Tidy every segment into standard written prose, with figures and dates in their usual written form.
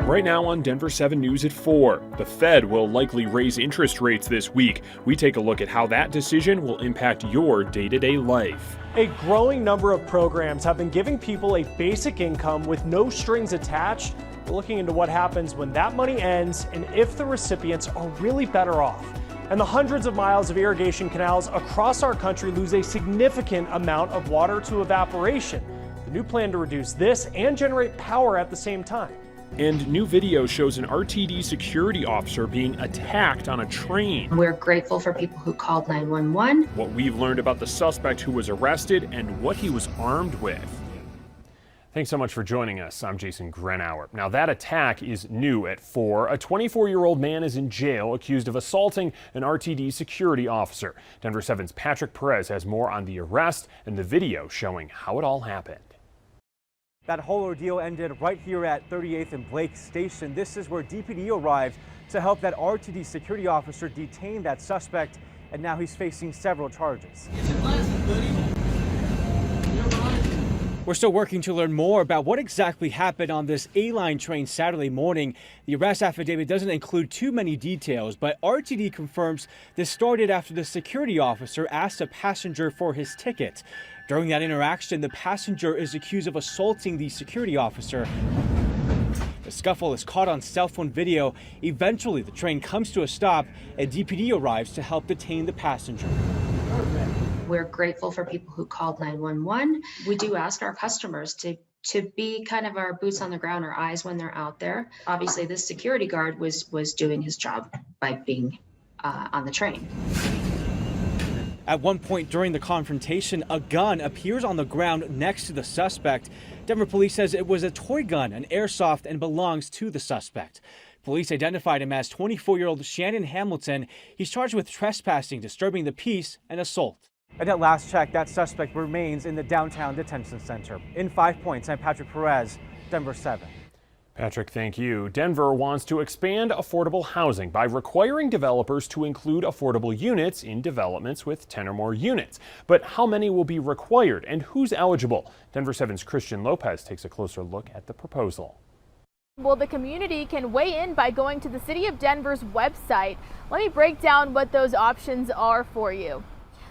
Right now on Denver 7 News at 4, the Fed will likely raise interest rates this week. We take a look at how that decision will impact your day-to-day life. A growing number of programs have been giving people a basic income with no strings attached. We're looking into what happens when that money ends and if the recipients are really better off. And the hundreds of miles of irrigation canals across our country lose a significant amount of water to evaporation. The new plan to reduce this and generate power at the same time. And new video shows an RTD security officer being attacked on a train. We're grateful for people who called 911. What we've learned about the suspect who was arrested and what he was armed with. Thanks so much for joining us. I'm Jason Grenauer. Now that attack is new at 4. A 24-year-old man is in jail accused of assaulting an RTD security officer. Denver 7's Patrick Perez has more on the arrest and the video showing how it all happened. That whole ordeal ended right here at 38th and Blake Station. This is where DPD arrived to help that RTD security officer detain that suspect, and now he's facing several charges. We're still working to learn more about what exactly happened on this A-Line train Saturday morning. The arrest affidavit doesn't include too many details, but RTD confirms this started after the security officer asked a passenger for his ticket. During that interaction, the passenger is accused of assaulting the security officer. The scuffle is caught on cell phone video. Eventually, the train comes to a stop and DPD arrives to help detain the passenger. We're grateful for people who called 911. We do ask our customers to be kind of our boots on the ground, our eyes when they're out there. Obviously, this security guard was doing his job by being on the train. At one point during the confrontation, a gun appears on the ground next to the suspect. Denver police says it was a toy gun, an airsoft, and belongs to the suspect. Police identified him as 24-year-old Shannon Hamilton. He's charged with trespassing, disturbing the peace, and assault. And at last check, that suspect remains in the downtown detention center. In 5 Points, I'm Patrick Perez, Denver 7. Patrick, thank you. Denver wants to expand affordable housing by requiring developers to include affordable units in developments with 10 or more units. But how many will be required and who's eligible? Denver 7's Christian Lopez takes a closer look at the proposal. Well, the community can weigh in by going to the City of Denver's website. Let me break down what those options are for you.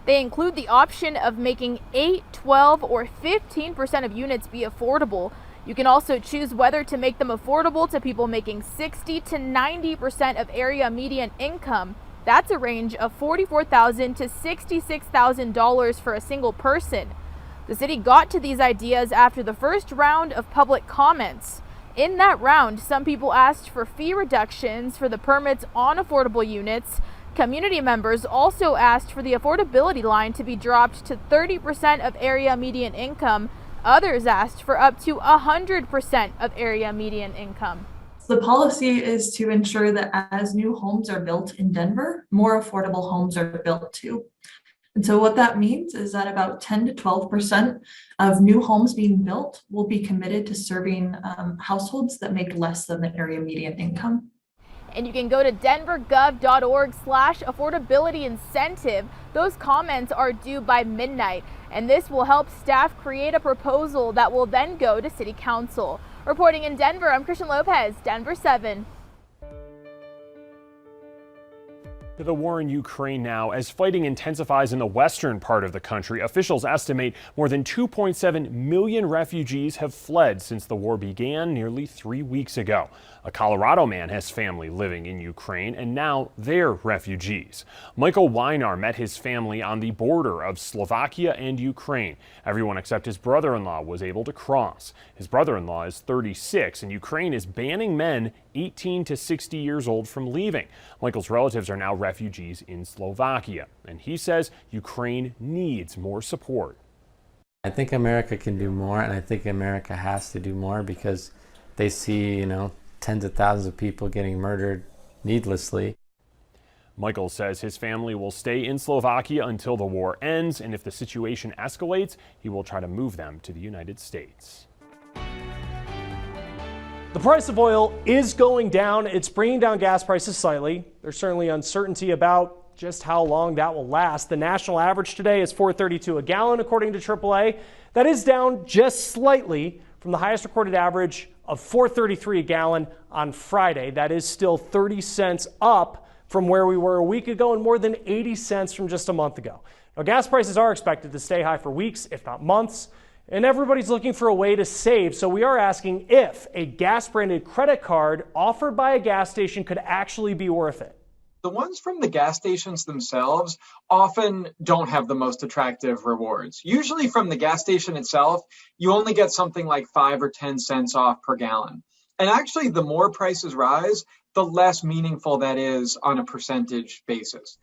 They include the option of making 8, 12, or 15% of units be affordable. You can also choose whether to make them affordable to people making 60 to 90% of area median income. That's a range of $44,000 to $66,000 for a single person. The city got to these ideas after the first round of public comments. In that round, some people asked for fee reductions for the permits on affordable units. Community members also asked for the affordability line to be dropped to 30% of area median income. Others asked for up to 100% of area median income. The policy is to ensure that as new homes are built in Denver, more affordable homes are built too. And so what that means is that about 10 to 12% of new homes being built will be committed to serving households that make less than the area median income. And you can go to denvergov.org/affordability incentive. Those comments are due by midnight, and this will help staff create a proposal that will then go to City Council. Reporting in Denver, I'm Christian Lopez, Denver 7. To the war in Ukraine now. As fighting intensifies in the western part of the country, officials estimate more than 2.7 million refugees have fled since the war began nearly 3 weeks ago. A Colorado man has family living in Ukraine, and now they're refugees. Michael Weinar met his family on the border of Slovakia and Ukraine. Everyone except his brother-in-law was able to cross. His brother-in-law is 36, and Ukraine is banning men 18 to 60 years old from leaving. Michael's relatives are now refugees in Slovakia, and he says Ukraine needs more support. I think America can do more, and I think America has to do more because they see, tens of thousands of people getting murdered needlessly. Michael says his family will stay in Slovakia until the war ends, and if the situation escalates, he will try to move them to the United States. The price of oil is going down. It's bringing down gas prices slightly. There's certainly uncertainty about just how long that will last. The national average today is $4.32 a gallon, according to AAA. That is down just slightly from the highest recorded average of $4.33 a gallon on Friday. That is still 30 cents up from where we were a week ago and more than 80 cents from just a month ago. Now, gas prices are expected to stay high for weeks, if not months, and everybody's looking for a way to save. So we are asking if a gas-branded credit card offered by a gas station could actually be worth it. The ones from the gas stations themselves often don't have the most attractive rewards. Usually from the gas station itself, you only get something like 5 or 10 cents off per gallon. And actually, the more prices rise, the less meaningful that is on a percentage basis.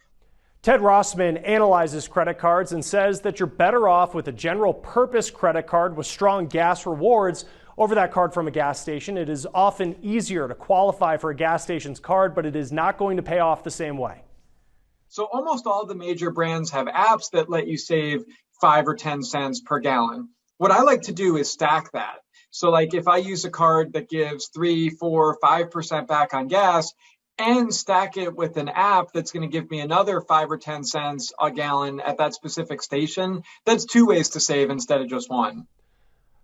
Ted Rossman analyzes credit cards and says that you're better off with a general purpose credit card with strong gas rewards over that card from a gas station. It is often easier to qualify for a gas station's card, but it is not going to pay off the same way. So almost all the major brands have apps that let you save 5 or 10 cents per gallon. What I like to do is stack that. So like if I use a card that gives 3, 4, 5% back on gas and stack it with an app that's going to give me another 5 or 10 cents a gallon at that specific station, that's 2 ways to save instead of just one.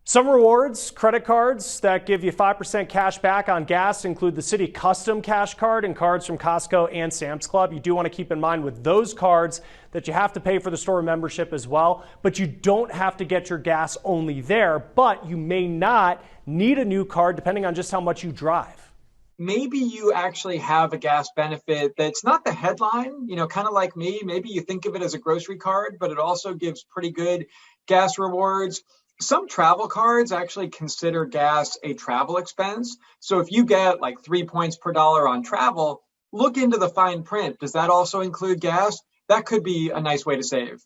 Some rewards, credit cards that give you 5% cash back on gas include the Citi Custom Cash Card and cards from Costco and Sam's Club. You do want to keep in mind with those cards that you have to pay for the store membership as well, but you don't have to get your gas only there, but you may not need a new card depending on just how much you drive. Maybe you actually have a gas benefit that's not the headline, kind of like me. Maybe you think of it as a grocery card, but it also gives pretty good gas rewards. Some travel cards actually consider gas a travel expense. So if you get like 3 points per dollar on travel, look into the fine print. Does that also include gas? That could be a nice way to save.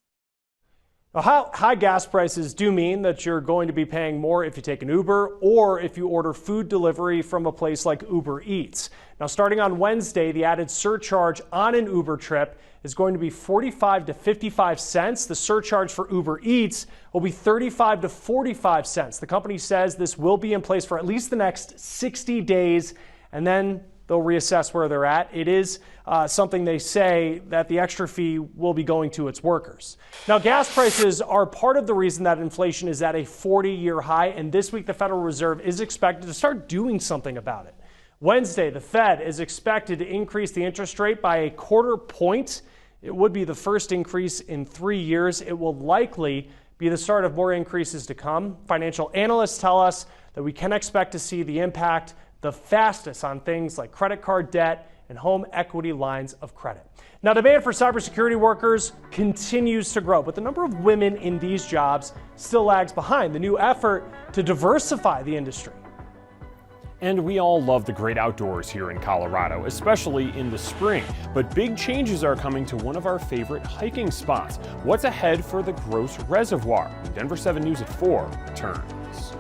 Now, high gas prices do mean that you're going to be paying more if you take an Uber or if you order food delivery from a place like Uber Eats. Now, starting on Wednesday, the added surcharge on an Uber trip is going to be 45 to 55 cents. The surcharge for Uber Eats will be 35 to 45 cents. The company says this will be in place for at least the next 60 days, and then they'll reassess where they're at. It is something they say that the extra fee will be going to its workers. Now, gas prices are part of the reason that inflation is at a 40-year high, and this week the Federal Reserve is expected to start doing something about it. Wednesday, the Fed is expected to increase the interest rate by a 1/4 point. It would be the first increase in 3 years. It will likely be the start of more increases to come. Financial analysts tell us that we can expect to see the impact the fastest on things like credit card debt and home equity lines of credit. Now, demand for cybersecurity workers continues to grow, but the number of women in these jobs still lags behind the new effort to diversify the industry. And we all love the great outdoors here in Colorado, especially in the spring. But big changes are coming to one of our favorite hiking spots. What's ahead for the Gross Reservoir? Denver 7 News at 4 returns.